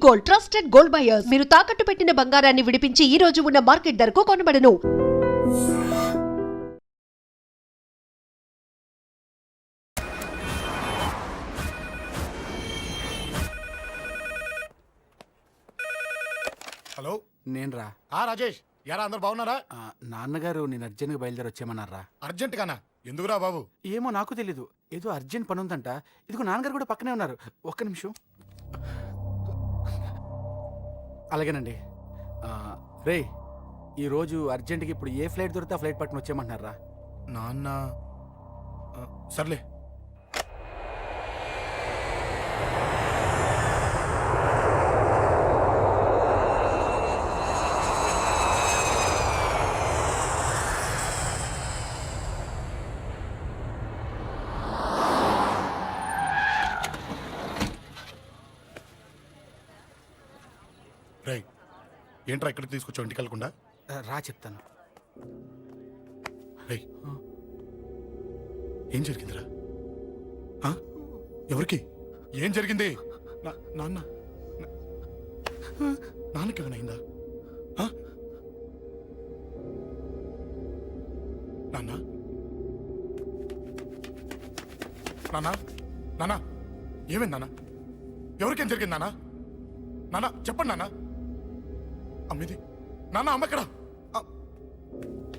Gold, trusted gold buyers. మీరు తాకట్టు పెట్టిన బంగారాన్ని విడిపించి ఈ రోజు ఉన్న మార్కెట్ ధరకు కొనబడను. హలో, నేను రా. రాజేష్. యారా, అందరు బాగున్నారా? నాన్నగారు నేను అర్జెంట్గా బయలుదేరి వచ్చేయమన్నారా. అర్జెంట్ గానా? ఎందుకురా బాబు? ఏమో నాకు తెలీదు, ఏదో అర్జెంట్ పని ఉందంట. ఇదిగో నాన్నగారు కూడా పక్కనే ఉన్నారు. ఒక్క నిమిషం. అలాగేనండి. రే, ఈరోజు అర్జెంట్గా ఇప్పుడు ఏ ఫ్లైట్ దొరికితే ఆ ఫ్లైట్ పట్టుకుని వచ్చేయమంటున్నారా. నాన్న సర్లే. రై, ఏంట్రా ఇక్కడికి తీసుకొచ్చావు ఇంటికి వెళ్ళకుండా? రా చెప్తాను. రై, ఏం జరిగిందిరా? ఎవరికి ఏం జరిగింది? నాన్న నాన్నకి ఏమైనా అయిందా? నాన్న నాన్న నాన్న ఏమైంది నాన్న? ఎవరికేం జరిగింది నాన్న? నాన్న చెప్పండి నాన్న. అమ్మిది నాన్న, అమ్మ ఎక్కడ?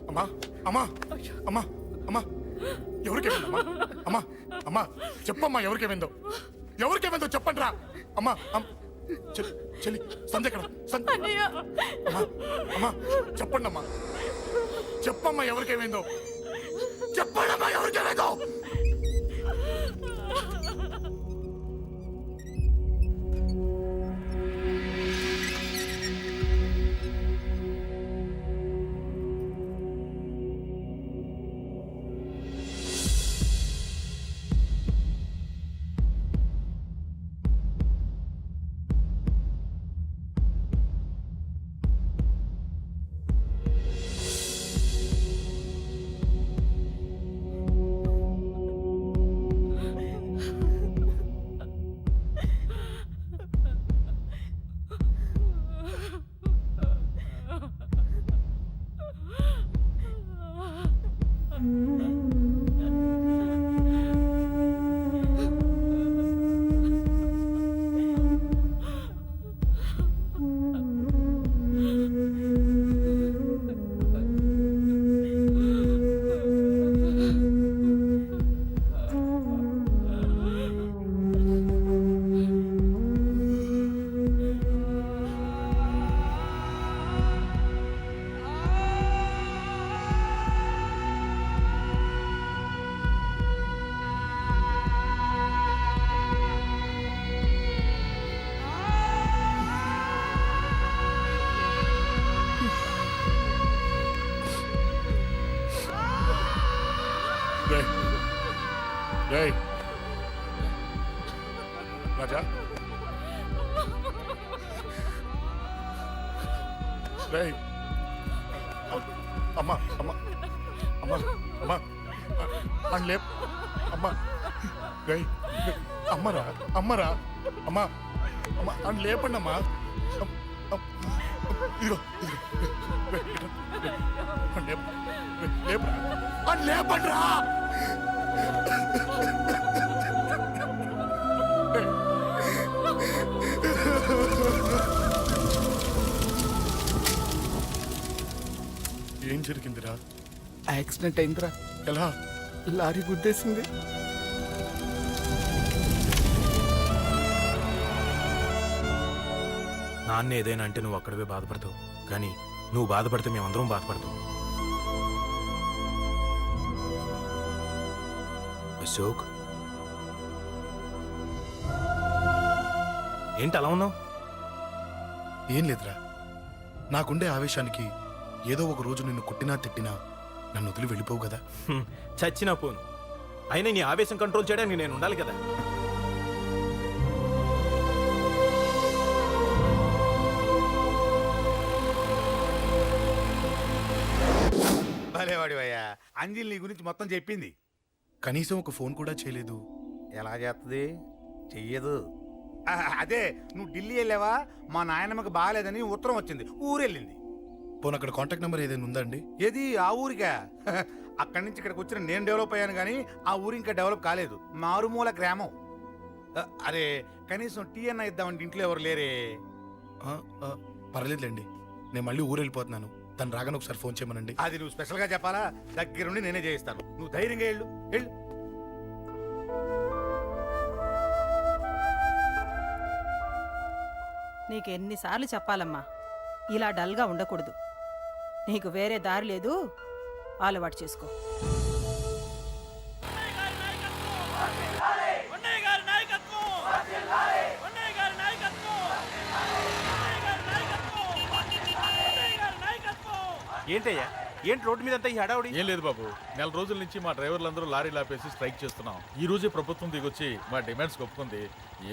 అమ్మా అమ్మా అమ్మా అమ్మా ఎవరికేమైందమ్మా? అమ్మా అమ్మా చెప్పమ్మా, ఎవరికేమైందో? ఎవరికేమైందో చెప్పండి రా. అమ్మా చెల్లి సంధ్య ఎక్కడ? అమ్మా అమ్మా చెప్పండి అమ్మా, చెప్పమ్మా ఎవరికేమైందో? చెప్పండి అమ్మా ఎవరికేమైందో? రేయ్ రాజా, రేయ్ అమ్మా అమ్మా అమ్మా అమ్మా అని లేప్ అమ్మా. రేయ్ అమ్మరా అమ్మరా అమ్మా అమ్మా అని లేపండి అమ్మా. ఇదిగో లేపరా అని లేపండి రా. ఏం జరిగిందిరా? యాక్సిడెంట్ అయిందిరా. ఎలా? లారీ గుద్దేసింది. నాన్న ఏదైనా అంటే నువ్వు అక్కడవే బాధపడతావు, కానీ నువ్వు బాధపడితే మేమందరం బాధపడతాం. అశోక్, ఏంటి అలా ఉన్నావు? ఏం లేదురా, నాకుండే ఆవేశానికి ఏదో ఒక రోజు నిన్ను కొట్టినా తిట్టినా నన్ను వదిలి వెళ్ళిపోవు కదా. చచ్చినా పోను, అయినా నీ ఆవేశం కంట్రోల్ చేయడానికి నేను ఉండాలి కదా. భలేవాడివయ్యా, అంజలి నీ గురించి మొత్తం చెప్పింది. కనీసం ఒక ఫోన్ కూడా చేయలేదు. ఎలా చేస్తుంది? చెయ్యదు. అదే నువ్వు ఢిల్లీ వెళ్ళావా మా నాయనమ్మకి బాగాలేదని ఉత్తరం వచ్చింది ఊరెళ్ళింది. పోనీ అక్కడ కాంటాక్ట్ నెంబర్ ఏదైనా ఉందా అండి? ఏది ఆ ఊరికా? అక్కడి నుంచి ఇక్కడికి వచ్చిన నేను డెవలప్ అయ్యాను కానీ ఆ ఊరు ఇంకా డెవలప్ కాలేదు. మారుమూల గ్రామం. అరే కనీసం టీ అన్న ఇద్దామంటే ఇంట్లో ఎవరు లేరే. ఆ, ఆ, పర్లేదులేండి, నేను మళ్ళీ ఊరు వెళ్ళిపోతున్నాను. తను రాగానే ఒకసారి ఫోన్ చేయమనండి. అది నువ్వు స్పెషల్గా చెప్పాలా? దగ్గరుండి నేనే చేయిస్తాను. నువ్వు ధైర్యంగా వెళ్ళు వెళ్ళు. నీకు ఎన్నిసార్లు చెప్పాలమ్మా, ఇలా డల్గా ఉండకూడదు. నీకు వేరే దారి లేదు, అలవాటు చేసుకో. ఏంటయ్యా, ఏంటి రోడ్డు మీద అంతా ఈ హడావుడి? ఏం లేదు బాబు, నెల రోజుల నుంచి మా డ్రైవర్లందరూ లారీలు ఆపేసి స్ట్రైక్ చేస్తున్నాం. ఈ రోజే ప్రభుత్వం దిగొచ్చి మా డిమాండ్స్ ఒప్పుకుంది.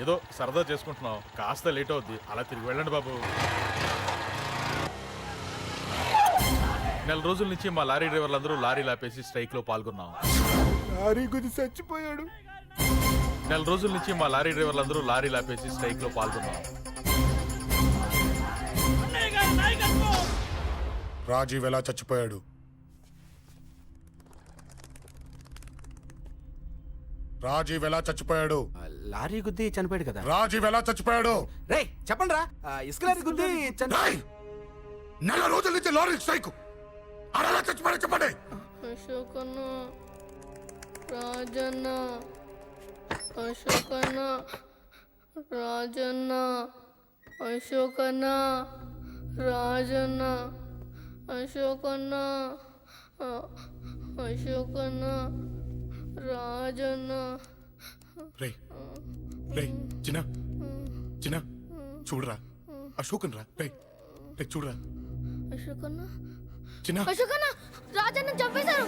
ఏదో సరదా చేసుకుంటున్నాం, కాస్త లేట్ అవుద్ది, అలా తిరిగి వెళ్ళండి బాబు. నెల రోజుల నుంచి మా లారీ డ్రైవర్లందరూ లారీలు ఆపేసి స్ట్రైక్ లో పాల్గొన్నాం. లారీ గురించి చచ్చిపోయాడు. నెల రోజుల నుంచి మా లారీ డ్రైవర్లందరూ లారీలు ఆపేసి స్ట్రైక్ లో పాల్గొన్నాం. రాజీవ్ ఎలా చచ్చిపోయాడు? రాజీవ్ ఎలా చచ్చిపోయాడు? లారీ గుద్ది చనిపోయాడు కదా. రాజీవ్ ఎలా చచ్చిపోయాడు? రే చెప్పండి రా, ఇసుక లారీ గుద్ది రాయ్! నెల రోజుల నుంచి లారీ స్ట్రైక్. అలా చచ్చిపోయాడు చెప్పండి. అశోకన్న, రాజన్న, అశోకన్న, రాజన్న, అశోకన్న, రాజన్న, అశోకన్న, అశోకన్న, రాజన్న. రే రే చిన్న చిన్న చూడరా, అశోకన్ రా. రే రే చూడరా అశోకన్న, చిన్న. అశోకన్న, రాజన్న చంపేశారు.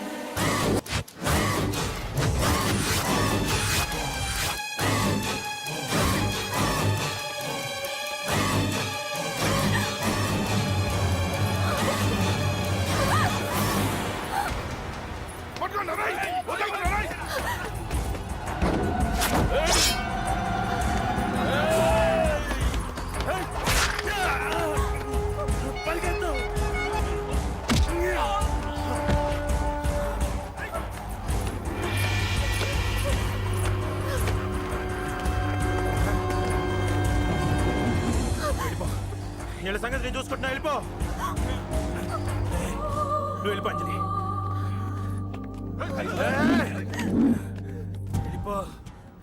వీళ్ళ సంగతి నేను చూసుకుంటున్నా, వెళ్ళిపో. నువ్వు వెళ్ళిపో అంజలి, వెళ్ళిపో.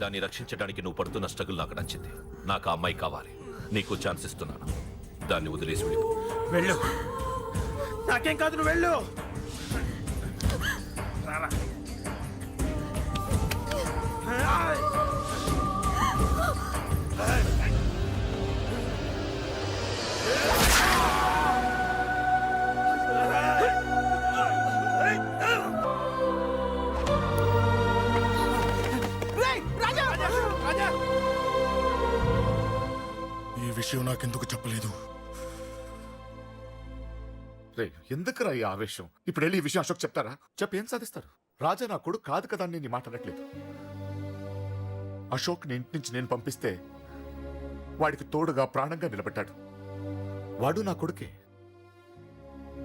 దాన్ని రక్షించడానికి నువ్వు పడుతున్న స్ట్రగుల్ నాకు నచ్చింది. నాకు ఆ అమ్మాయి కావాలి. నీకు ఛాన్స్ ఇస్తున్నాను. దాన్ని వదిలేసి వెళ్ళిపో. వెళ్ళు, నాకేం కాదు, నువ్వు వెళ్ళు. రారా. ఈ విషయం నాకెందుకు చెప్పలేదు? రే ఎందుకురా ఈ ఆవేశం? ఇప్పుడు వెళ్ళి ఈ విషయం అశోక్ చెప్తారా? చెప్పి ఏం సాధిస్తారు? రాజా నా కొడుకు కాదు కదా అని నేను మాట్లాడట్లేదు. అశోక్ ని ఇంటి నుంచి నేను పంపిస్తే వాడికి తోడుగా ప్రాణంగా నిలబెట్టాడు. వాడు నా కొడుకే,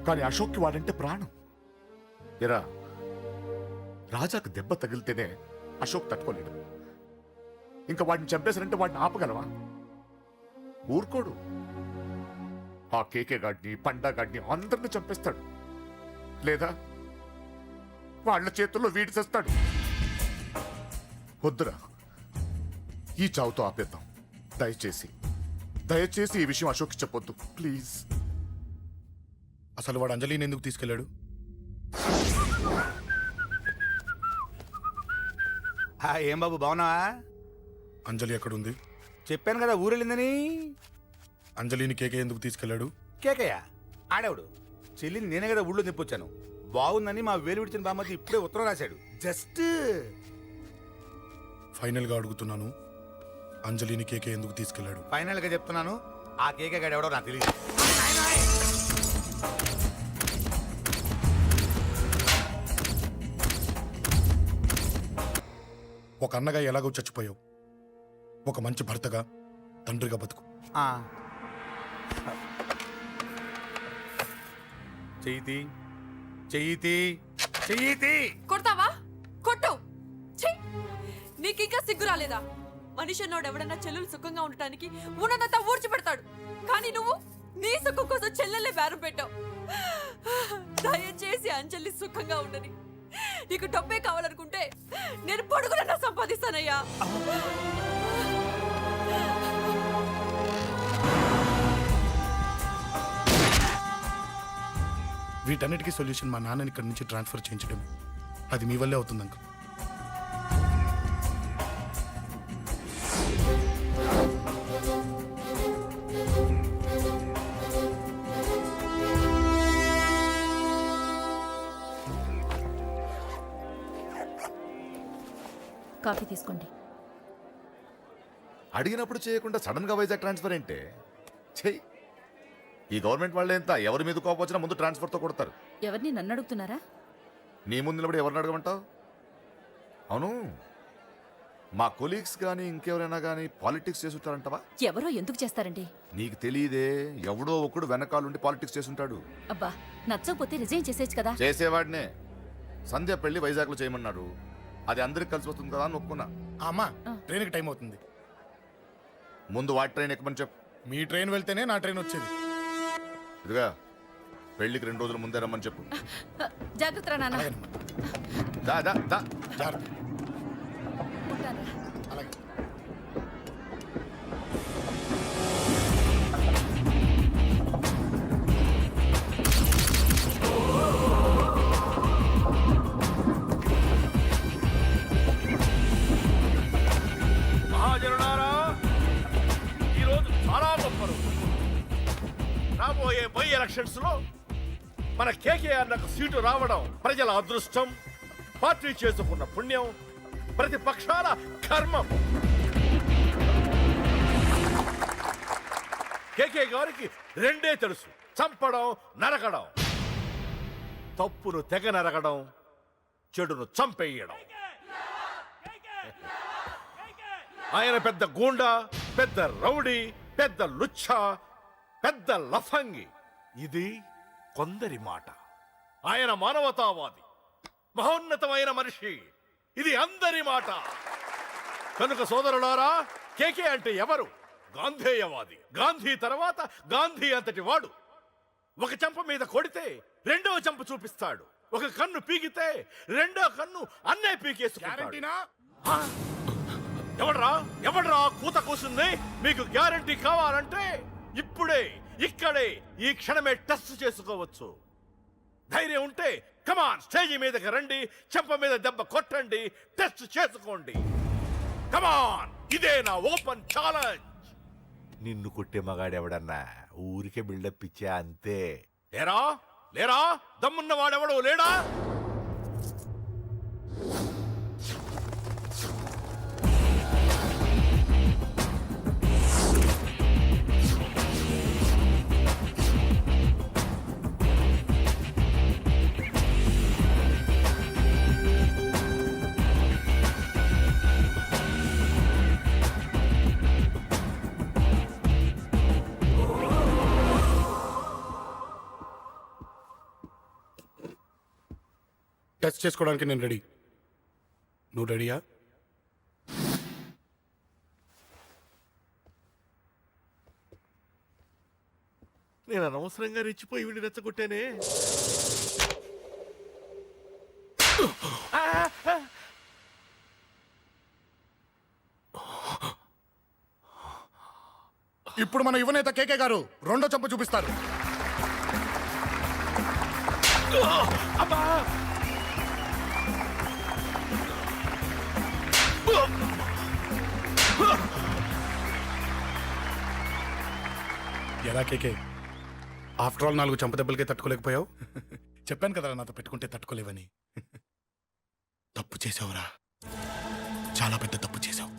కానీ అశోక్కి వాడంటే ప్రాణం. ఎరా, రాజాకు దెబ్బ తగిలితేనే అశోక్ తట్టుకోలేడు. ఇంకా వాడిని చంపేశారంటే వాడిని ఆపగలవా? ఊరుకోడు. ఆ కేకే గాడిని, పండా గాడిని అందరిని చంపేస్తాడు. లేదా వాళ్ళ చేతుల్లో వీడి చేస్తాడు. వద్దురా, ఈ చావుతో ఆపేద్దాం. దయచేసి దయచేసి ఈ విషయం అశోక్కి చెప్పొద్దు ప్లీజ్. అసలు వాడు అంజలిని ఎందుకు తీసుకెళ్ళాడు? ఏం బాబు బాగున్నావా? అంజలి ఎక్కడుంది? చెప్పాను కదా ఊరెళ్ళిందని. అంజలిని కేకే ఎందుకు తీసుకెళ్ళాడు? కేకయ్య ఆడేవుడు. చెల్లిని నేనే కదా ఊళ్ళో తెప్పొచ్చాను. బాగుందని మా వేలు విడిచిన బామ్మది ఇప్పుడే ఉత్తరం రాశాడు. జస్ట్ ఫైనల్ గా అడుగుతున్నాను, అంజలిని కేకే ఎందుకు తీసుకెళ్ళాడు? ఫైనల్ గా చెప్తున్నాను, ఆ కేకే గాడు ఎవడో నాకు తెలియదు. ఒక అన్నగా ఎలాగో చచ్చిపోయావు, ఒక మంచి భర్తగా తండ్రిగా బతుకు. ఆ. చెయ్యితి చెయ్యితి చెయ్యితి. కొడతావా? కొట్టు. ఛీ! నీకింకా సిగ్గు రాలేదా? మనిషి అన్నోడు ఎవడన్నా చెల్లెలు సుఖంగా ఉండటానికి ఉన్నదంతా ఊడ్చిపెడతాడు. కానీ నువ్వు నీ సుఖం కోసం చెల్లెల్లే బేరం పెట్టావు. దయచేసి అంజలి సుఖంగా ఉండని. నీకు డబ్బే కావాలనుకుంటే నేను పొడుగునన్నా సంపాదిస్తానయ్యా. వీటన్నిటికీ సొల్యూషన్ మా నాన్నని ఇక్కడి నుంచి ట్రాన్స్ఫర్ చేయించడమే. అది మీ వల్లే అవుతుంది అంకుల్. కాఫీ తీసుకోండి. అడిగినప్పుడు చేయకుండా సడన్ గా వైజాగ్ ట్రాన్స్ఫర్ ఏంటే? చెయ్యి. ఈ గవర్నమెంట్ వాళ్ళే ఎంత ఎవరి మీద కోపం వచ్చినా ముందు ట్రాన్స్ఫర్తో కొడతారు. ఎవరిని నన్ను అడుగుతున్నారా? నీ ముందు నిలబడి ఎవరిని అడగమంటావు? అవును, మా కొలీగ్స్ కానీ ఇంకెవరైనా కానీ పాలిటిక్స్ చేస్తుంటారంటవా? ఎవరో ఎందుకు చేస్తారండి? నీకు తెలియదే, ఎవడో ఒకడు వెనకాలండి పాలిటిక్స్ చేస్తుంటాడు. అబ్బా, నచ్చకపోతే రిజైన్ చేసేచ్చు కదా. చేసేవాడినే. సంధ్య పెళ్లి వైజాగ్లో చేయమన్నాడు. అది అందరికి కలిసి వస్తుంది కదా అని ఒప్పుకున్నా. అమ్మా, ట్రైన్కి టైం అవుతుంది. ముందు వాటి ట్రైన్ ఎక్కమని చెప్పు. మీ ట్రైన్ వెళ్తేనే నా ట్రైన్ వచ్చేది. ఇదిగా పెళ్లికి 2 రోజుల ముందే రమ్మని చెప్పు. జాగ్రత్త నాన్న. అలాగేనమ్మా. దా దా దా. జాగ్రత్త. అలాగే. మహాజనులారా, ఈరోజు చాలా గొప్ప రోజు. రాబోయే బై ఎలక్షన్స్ లో మన కేకేఆర్ నాకు సీటు రావడం ప్రజల అదృష్టం, పార్టీ చేసుకున్న పుణ్యం, ప్రతిపక్షాల కర్మం. కేకే గారికి రెండే తెలుసు: చంపడం, నరకడం. తప్పును తెగ నరకడం, చెడును చంపేయడం. ఆయన పెద్ద గూండా, పెద్ద రౌడీ, పెద్ద లుచ్చ, పెద్ద లఫంగి. ఇది కొందరి మాట. ఆయన మానవతావాది, మహోన్నతమైన మనిషి. ఇది అందరి మాట. కనుక సోదరులారా, కేకే అంటే ఎవరు? గాంధేయవాది. గాంధీ తర్వాత గాంధీ అంతటి వాడు. ఒక చెంప మీద కొడితే రెండవ చెంప చూపిస్తాడు. ఒక కన్ను పీకితే రెండో కన్ను అన్నే పీకేసుకుంటాడు. ఆ? ఎవడ్రా కూత కూసింది? మీకు గ్యారంటీ కావాలంటే ఇప్పుడే, ఇక్కడే, ఈ క్షణమే టెస్ట్ చేసుకోవచ్చు. ధైర్యం ఉంటే కమాన్, స్టేజీ మీదకి రండి, చెంప మీద దెబ్బ కొట్టండి, టెస్ట్ చేసుకోండి. కమాన్, ఇదే నా ఓపెన్ ఛాలెంజ్. నిన్ను కొట్టే మగాడెవడన్నా ఊరికే బిల్డప్ ఇచ్చా అంతే. లేరా దమ్మున్న వాడెవడో లేడా? టెస్ట్ చేసుకోవడానికి నేను రెడీ. నువ్వు రెడీయా? నేను అనవసరంగా రెచ్చిపోయి వీడిని రెచ్చగొట్టానే. ఇప్పుడు మన యువనేత కేకే గారు రెండో చెంప చూపిస్తారు. ఎలా కేకే, ఆఫ్టర్ ఆల్ 4 చంపదెబ్బలకే తట్టుకోలేకపోయావు? చెప్పాను కదరా నాతో పెట్టుకుంటే తట్టుకోలేవని. తప్పు చేసావురా, చాలా పెద్ద తప్పు చేసావు.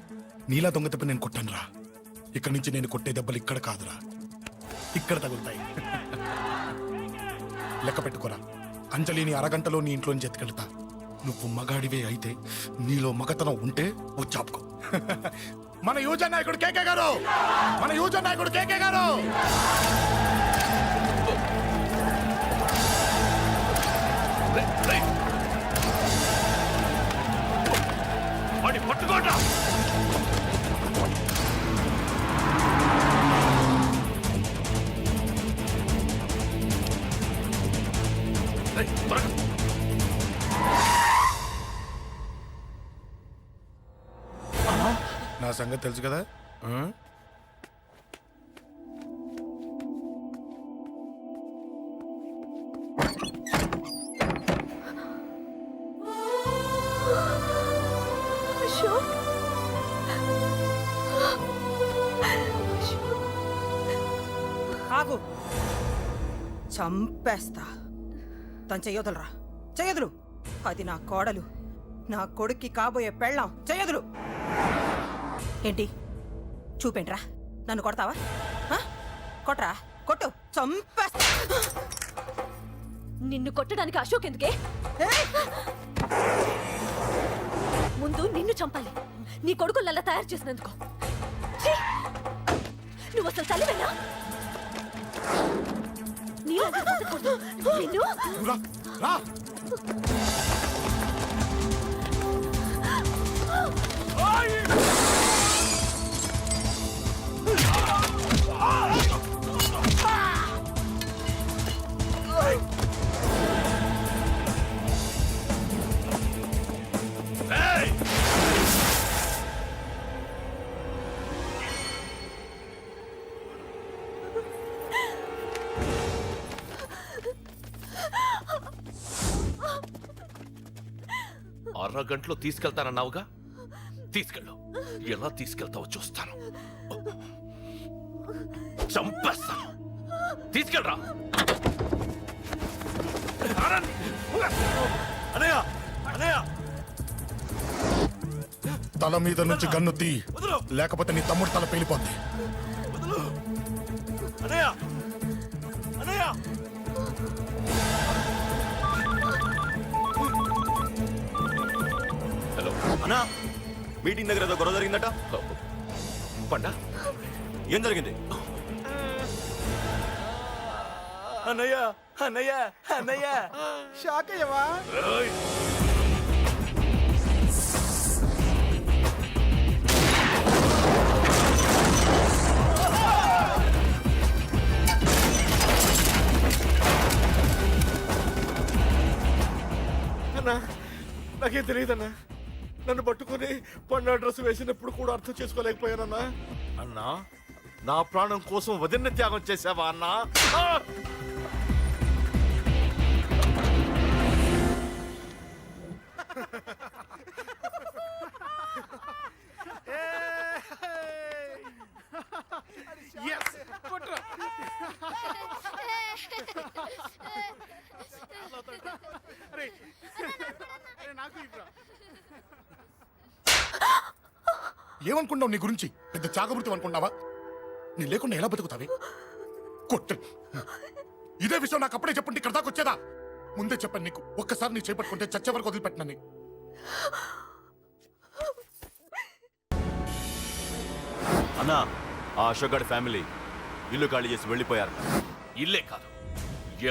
నీలా దొంగ దెబ్బ నేను కొట్టాను రా. ఇక్కడి నుంచి నేను కొట్టే దెబ్బలు ఇక్కడ కాదురా, ఇక్కడ తగులుతాయి. లెక్క పెట్టుకోరా, అంజలిని అరగంటలో నీ ఇంట్లోంచి ఎత్తుకెళ్తా. నువ్వు మగాడివే అయితే, నీలో మగతనం ఉంటే వచ్చాపుకో. మన యువజన నాయకుడు కేకే గారు, మన యువజన నాయకుడు కేకే గారు. వాడిని పట్టుకోండి. నా సంగతి తెలుసు కదా. ఆగు, చంపేస్తా. తను చెయ్యొదలరా, చెయ్యదులు. అది నా కోడలు, నా కొడుక్కి కాబోయే పెళ్ళాం. చెయ్యదులు. ఏంటి చూపేంట్రా? నన్ను కొడతావా? ఆ? కొట్రా, కొట్టు, చంపేస్తా. నిన్ను కొట్టడానికి అశోక్ ఎందుకే? ముందు నిన్ను చంపాలి, నీ కొడుకులల్లా తయారు చేసినందుకు. ఛీ! నువ్వు అసలు తల్లివేనా? నీలాగా బతకూడదు. నిన్ను రా, రా. అరగంటలో తీసుకెళ్తానన్నావుగా, తీసుకెళ్ళు. ఎలా తీసుకెళ్తావో చూస్తాను. చంపేస్తాను. తీసుకెళ్ళరా. అనయ్య అనయ్య తల మీద నుంచి గన్ను తీ, లేకపోతే నీ తమ్ముడు తల పేలిపోద్ది. అనయ్య అనయ్య హలో అన్నా, మీటింగ్ దగ్గర ఏదో గొడవ జరిగిందట. పండా, ఏం జరిగింది? అన్నయ్య అన్నయ్య అన్నయ్య, షాక్ అయ్యవా? అన్నా, నాకేం తెలియదన్నా. నన్ను పట్టుకుని పండు డ్రెస్ వేసినప్పుడు కూడా అర్థం చేసుకోలేకపోయానన్నా. అన్నా, నా ప్రాణం కోసం వదిన త్యాగం చేసావా అన్నా? ఏమనుకున్నావు నీ గురించి? పెద్ద చాగమృతం అనుకున్నావా? నీ లేకుండా ఎలా బతుకుతావే? కొట్టు. ఇదే విషయం నాకు అప్పుడే చెప్పండి, ఇక్కడ దాకా వచ్చేదా? ముందే చెప్పాను నీకు, ఒక్కసారి నీ చేపట్టుకుంటే చచ్చే వరకు వదిలిపెట్టినని. అన్నా, ఆ అశోక్ గారి ఫ్యామిలీ ఇల్లు ఖాళీ చేసి వెళ్ళిపోయారు. ఇల్లే కాదు,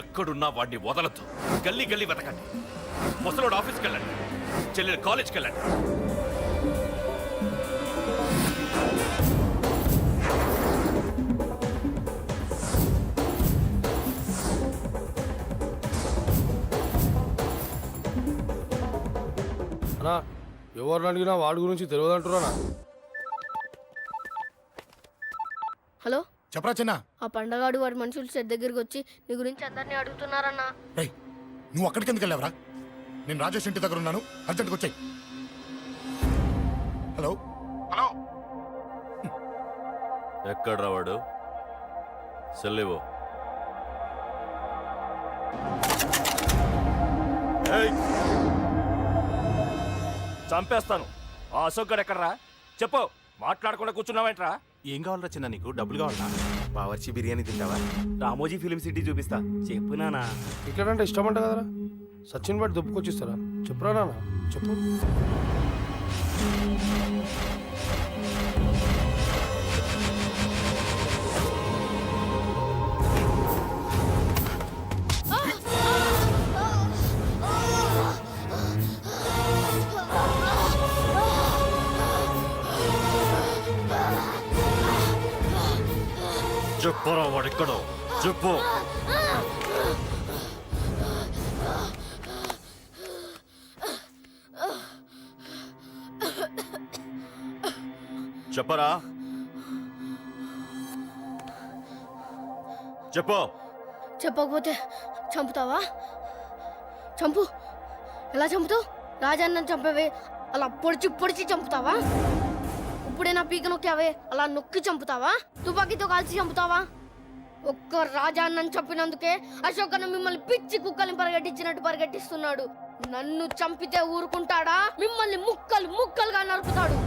ఎక్కడున్నా వాడిని వదలద్దు. గల్లీ గల్లీ వెతకండి. ముసలోడు ఆఫీస్కి వెళ్ళండి, చెల్లెలు కాలేజ్కి వెళ్ళండి. అన్నా, ఎవరిని అడిగినా వాడి గురించి తెలియదంటున్నా. హలో, చెప్పరా చిన్న. ఆ పండగాడు వాడి మనుషులు సెట్ దగ్గరికి వచ్చి నీ గురించి అందరినీ అడుగుతున్నారన్నా. రేయ్, నువ్వు అక్కడికి ఎందుకు వెళ్ళావరా? నేను రాజేష్ ఇంటి దగ్గర ఉన్నాను, అర్జెంట్గా వచ్చాయి. హలో హలో, ఎక్కడ్రా వాడు? సెల్లివో. చంపేస్తాను. ఆ అశోక్ గారు ఎక్కడ్రా? చెప్పు. మాట్లాడకుండా కూర్చున్నావేంట్రా? ఏం కావాలరా చిన్న? నీకు డబ్బులు కావాలా? బావర్చి బిర్యానీ తింటావా? రామోజీ ఫిలిం సిటీ చూపిస్తా. చెప్పునానా. ఇక్కడ అంటే ఇష్టం అంట కదరా. సచిన్ బట్టి దుప్పుకొచ్చిస్తారా? చెప్పురా నాన్న, చెప్పు. చెప్పరా వాడిక్కడో చెప్పు. చెప్పరా చెప్పు. చెప్పకపోతే చంపుతావా? చంపు. ఎలా చంపుతావు? రాజాన్నని చంపవే అలా పొడిచి పొడిచి చంపుతావా? ఇప్పుడే నా పీక నొక్కావే అలా నొక్కి చంపుతావా? తుపాకీతో కాల్చి చంపుతావా? ఒక్క రాజాన్నని చంపినందుకే అశోక్ అన్న మిమ్మల్ని పిచ్చి కుక్కల్ని పరిగెట్టించినట్టు పరిగెట్టిస్తున్నాడు. నన్ను చంపితే ఊరుకుంటాడా? మిమ్మల్ని ముక్కలు ముక్కలుగా నరుకుతాడు.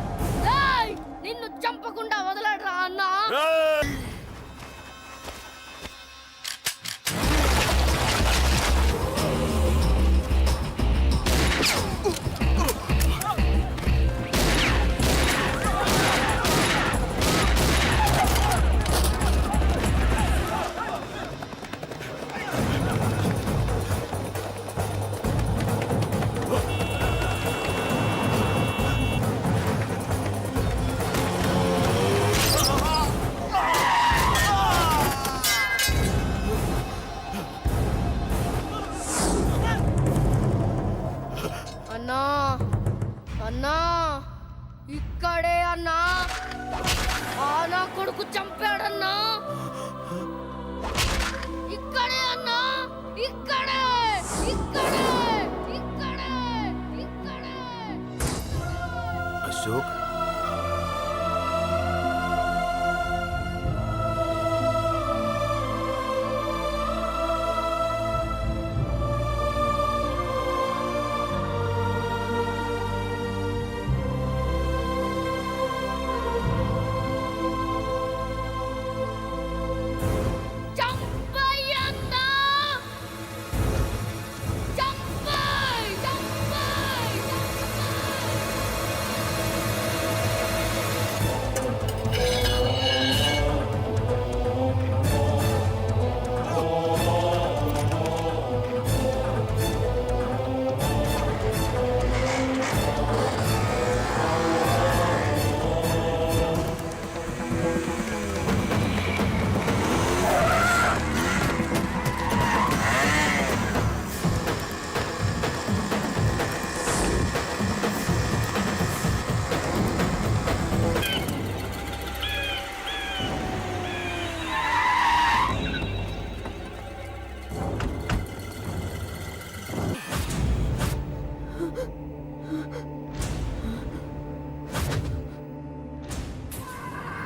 ఏయ్! నిన్ను చంపకుండా వదలడరా అన్నా. అన్నా అన్నా ఇక్కడే అన్నా. నా కొడుకు చంపాడన్నా. ఇక్కడే అన్నా. ఇక్కడే ఇక్కడే ఇక్కడే ఇక్కడే. అశోక్ చంపయ్యన్నా. చంపయ్ చంపయ్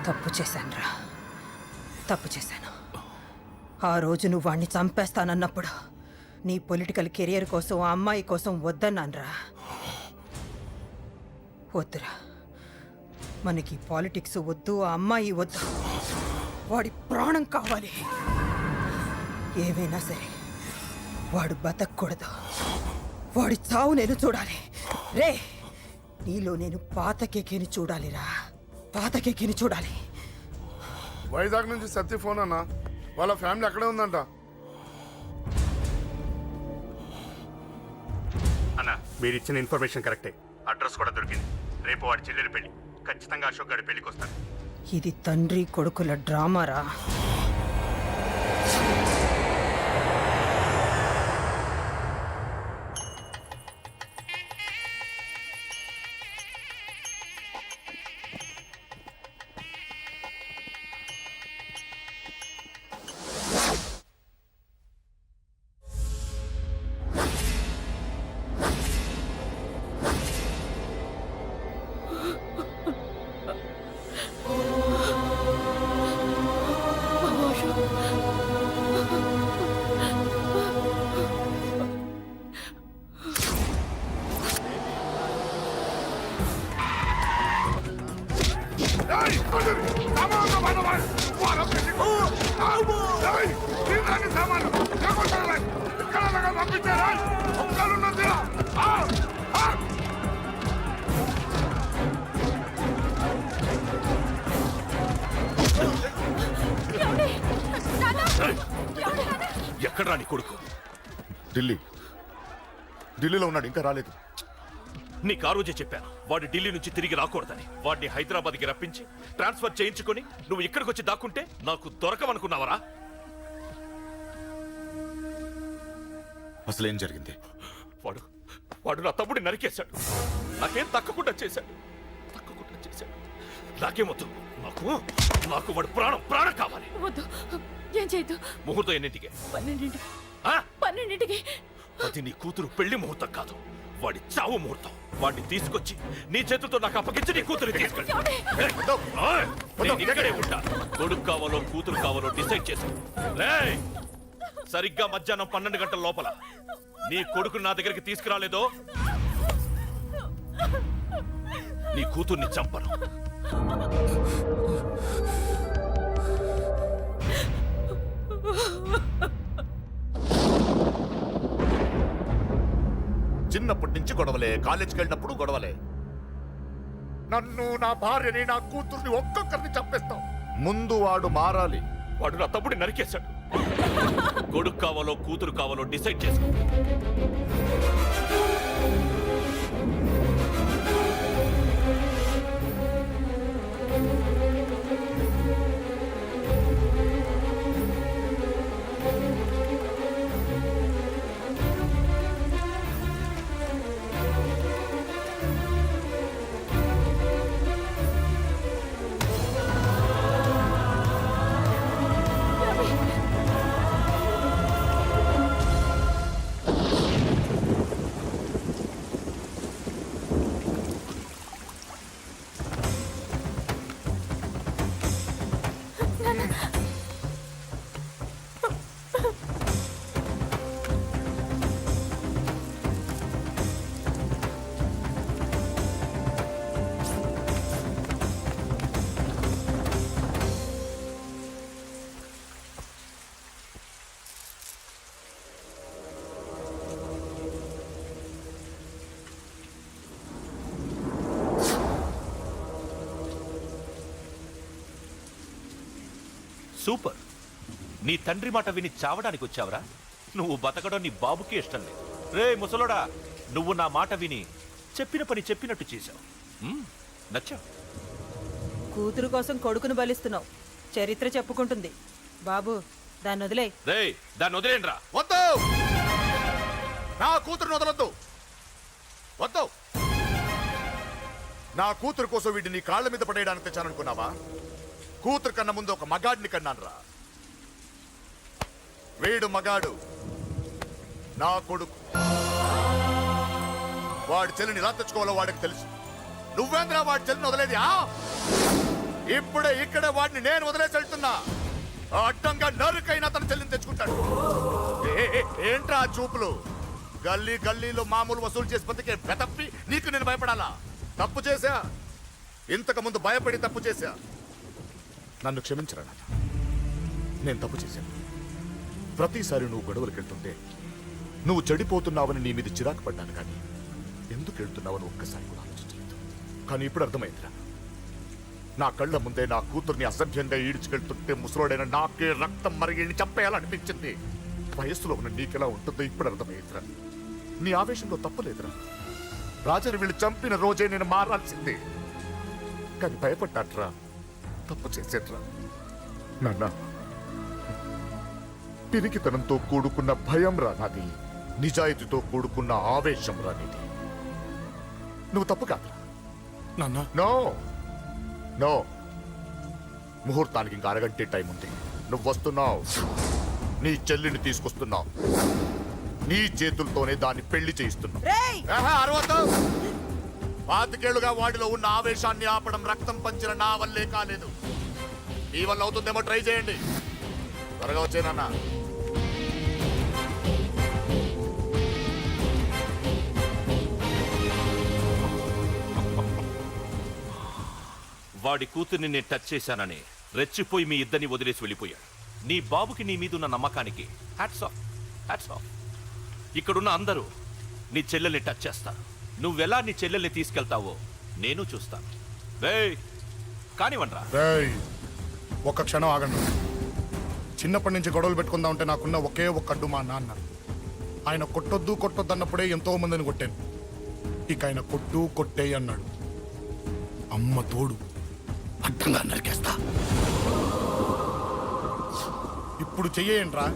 తప్పు చేశానురా, తప్పు చేశాను. ఆ రోజు నువ్వు వాణ్ణి చంపేస్తానన్నప్పుడు నీ పొలిటికల్ కెరియర్ కోసం ఆ అమ్మాయి కోసం వద్దన్నానురా. వద్దురా, మనకి పాలిటిక్స్ వద్దు, ఆ అమ్మాయి వద్దు. వాడి ప్రాణం కావాలి. ఏమైనా సరే వాడు బతకూడదు. వాడి చావు నేను చూడాలి. రే, నీలో నేను పాత కేకేని చూడాలిరా, పాత కేకేని చూడాలి. వైజాగ్ నుంచి సత్య ఫోన్ అన్న, వాళ్ళ ఫ్యామిలీ అక్కడే ఉందంట. అన్న, మీరు ఇచ్చిన ఇన్ఫర్మేషన్ కరెక్టే. అడ్రస్ కూడా దొరికింది. రేపు వాడి చెల్లెలి పెళ్లి. ఖచ్చితంగా అశోక్ గారి పెళ్లికి వస్తాను. ఇది తండ్రి కొడుకుల డ్రామారా. ఎక్కడ్రా నీ కొడుకు? ఢిల్లీలో ఉన్నాడు, ఇంకా రాలేదు. నీకు ఆ రోజే చెప్పాను వాడు ఢిల్లీ నుంచి తిరిగి రాకూడదని. వాడిని హైదరాబాద్కి రప్పించి ట్రాన్స్ఫర్ చేయించుకొని నువ్వు ఇక్కడికి వచ్చి దాక్కుంటే నాకు దొరకవనుకున్నావరా? అసలేం జరిగింది? వాడు వాడు నా తమ్ముడిని నరికేశాడు. నాకేం తక్కకుండా చేశాడు. నాకేమొద్దు. నాకు వాడు ప్రాణం కావాలి. వద్దు, ఏం చేయొద్దు. ముహూర్తం ఎన్నింటికి? 12ంటికి. అది నీ కూతురు పెళ్లి ముహూర్తం కాదు, వాడి చావు ముహూర్తం. వాడిని తీసుకొచ్చి నీ చేతులతో నాకు అప్పగించి నీ కూతురు తీసుకెళ్ళి ఇక్కడే ఉంటా. కొడుకు కావాలో కూతురు కావాలో డిసైడ్ చేశాను. సరిగ్గా మధ్యాహ్నం 12 గంటల లోపల నీ కొడుకు నా దగ్గరికి తీసుకురాలేదో నీ కూతుర్ని చంపను. చిన్నప్పటి నుంచి గొడవలే, కాలేజీకి వెళ్ళినప్పుడు గొడవలే. నన్ను, నా భార్యని, నా కూతుర్ని ఒక్కొక్కరిని చంపేస్తాం. ముందు వాడు మారాలి. వాడు నా తమ్ముడిని నరికేశాడు. కొడుకు కావాలో కూతురు కావాలో డిసైడ్ చేసుకో. సూపర్. నీ తండ్రి మాట విని చావడానికి వచ్చావరా? నువ్వు బతకడం నీ బాబుకి ఇష్టం లేదు. రే ముసలోడా, నువ్వు నా మాట విని చెప్పిన పని చెప్పినట్టు చేశావు. నచ్చావు. కూతురు కోసం కొడుకును బలిస్తున్నావు. చరిత్ర చెప్పుకుంటుంది. బాబు, దాన్ని వదిలే. రే దాన్ని వదిలేండ్రా. వద్దు, నా కూతురుని వదలొద్దు. వద్దు. నా కూతురు కోసం వీడిని నీ కాళ్ళ మీద పడేయడానికి తెచ్చాననుకున్నావా? కూతురు కన్నా ముందు ఒక మగాడిని కన్నాను రా. వీడు మగాడు, నా కొడుకు. వాడి చెల్లిని ఎలా తెచ్చుకోవాలో వాడికి తెలుసు. నువ్వేంద్రా వాడి చెల్లిని వదిలేది? ఇప్పుడే ఇక్కడే వాడిని నేను వదిలేసి వెళ్తున్నా. అడ్డంగా నరుకైనా తన చెల్లిని తెచ్చుకుంటాడు. ఏంట్రా చూపులు? గల్లీ గల్లీలో మామూలు వసూలు చేసి బతికే బెతప్పి నీకు నేను భయపడాలా? తప్పు చేశా, ఇంతకు ముందు భయపడి తప్పు చేశా. నన్ను క్షమించరా నాన్న, నేను తప్పు చేశాను. ప్రతిసారి నువ్వు గొడవలకు వెళ్తుంటే నువ్వు చెడిపోతున్నావని నీ మీద చిరాకు పడ్డాను, కానీ ఎందుకు వెళ్తున్నావని ఒక్కసారి కూడా ఆలోచించలేదు. కానీ ఇప్పుడు అర్థమైందిరా, నా కళ్ళ ముందే నా కూతుర్ని అసభ్యంగా ఈడ్చుకెళ్తుంటే ముసలోడైన నాకే రక్తం మరిగి చంపేయాలనిపించింది. వయస్సులో ఉన్న నీకెలా ఉంటుందో ఇప్పుడు అర్థమైందిరా. నీ ఆవేశంలో తప్పలేదురా. రాజాని వీళ్ళు చంపిన రోజే నేను మారాల్సిందే, కానీ భయపడ్డాట్రా, తప్పు చేసేట్రా. నాన్న, పిరికితనంతో కూడుకున్న భయం రా నాది, నిజాయితీతో కూడుకున్న ఆవేశం రా నీది. నువ్వు తప్పు కాదు నాన్న. నో నో, ముహూర్తానికి ఇంకా అరగంటే టైం ఉంది. నువ్వు వస్తున్నావు, నీ చెల్లిని తీసుకొస్తున్నావు, నీ చేతులతోనే దాన్ని పెళ్లి చేయిస్తున్నావు. పాతికేళ్లుగా వాడిలో ఉన్న ఆవేశాన్ని ఆపడం రక్తం పంచిన నా వల్లే కాలేదు. ఈ వల్ల అవుతుందేమో ట్రై చేయండి. త్వరగా వచ్చేనన్నా. వాడి కూతుర్ని నేను టచ్ చేశానని రెచ్చిపోయి మీ ఇద్దరిని వదిలేసి వెళ్ళిపోయాడు. నీ బాబుకి నీ మీదున్న నమ్మకానికి హ్యాట్స్ ఆఫ్, హ్యాట్స్ ఆఫ్. ఇక్కడున్న అందరూ నీ చెల్లెల్ని టచ్ చేస్తారు. నువ్వెలా నీ చెల్లెల్ని తీసుకెళ్తావో నేను చూస్తాను. కానివ్వండ్రా. ఒక్క క్షణం ఆగండి. చిన్నప్పటి నుంచి గొడవలు పెట్టుకుందాం అంటే నాకున్న ఒకే ఒక్క అడ్డు మా నాన్న. ఆయన కొట్టొద్దు కొట్టొద్దు అన్నప్పుడే ఎంతో మందిని కొట్టాను. ఇక ఆయన కొట్టు కొట్టేయి అన్నాడు. అమ్మ తోడు అడ్డంగా నరికేస్తా. ఇప్పుడు చెయ్యేయండ్రా.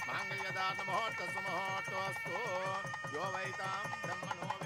मांगल्यदान मुहूर्त सुमुहूर्तोस्तु यो वैतां ब्रह्मणो